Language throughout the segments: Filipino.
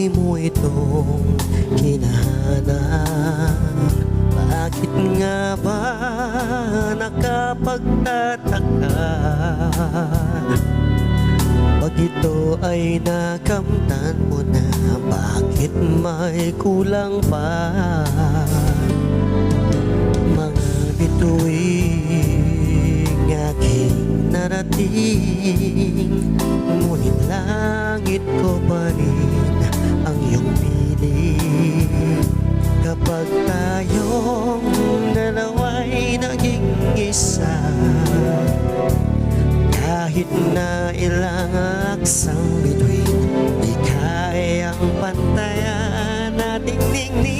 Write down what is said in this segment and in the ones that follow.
di mo ito kinahanap? Bakit nga ba nakapagtataka? Pag ito ay nakamtan mo na, bakit may kulang pa? Mga bituing aking narating, ngunit langit ko pa rin ang iyong piling. Kapag tayong dalawa'y naging isa, kahit na ilang aksang bituin, di kayang pantayan ating ningning.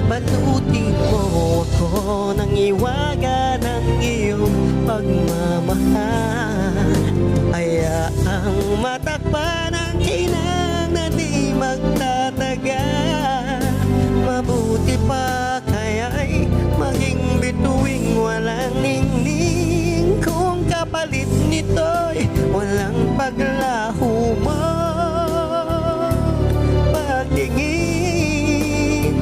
Balutin mo ako ng iwaga ng iyong pagmamahal. Hayaang matakpan ang kinang na di magtataga. Mabuti pa kaya'y maging bituing walang ningning, kung kapalit nito'y walang paglaho mo. Pagtingin,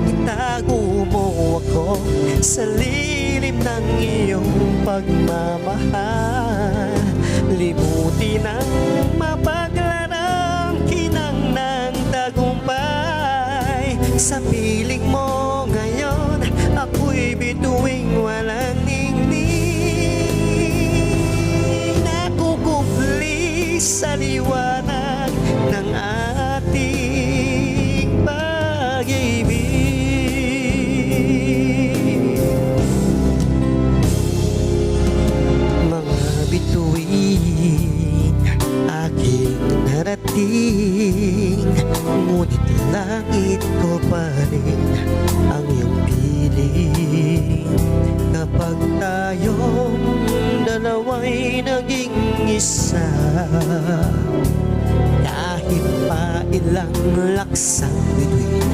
itago mo ako sa lilim ng iyong pagmamahal. Limutin ang mapaglarang kinang ng tagumpay. Sa piling mo ngayon, ako'y bituing walang ningning. Nakukupli sa liwanag ng ating pag-ibig. Mga bituin aking narating, ngunit langit ko pa rin ang iyong piling. Kapag tayong dalawa'y naging isa, kahit pa ilang laksang bituin,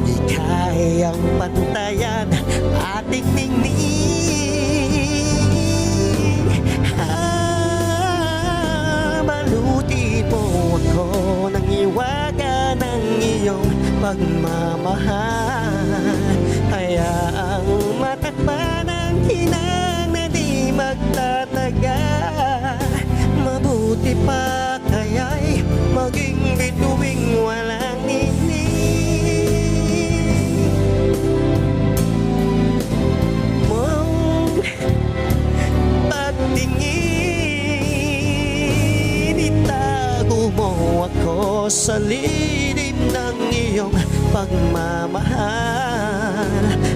di kayang pantayan ating ningning. Balutin mo ako ng iwaga ng iyong pagmamahal. Hayaang matakpan ang kinang na di magtataga. Mabuti pa kaya'y maging bituing walang ningning. Mong pagtingin, itago mo ako sa lilim ng iyong pagmamahal.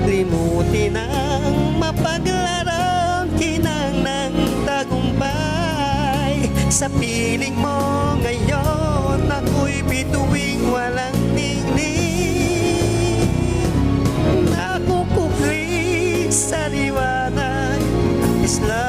Limutin ang mapaglarang kinang ng tagumpay. Sa piling mo ngayon, ako'y bituing walang ningning. Nakukupli sa liwanag ng Islam.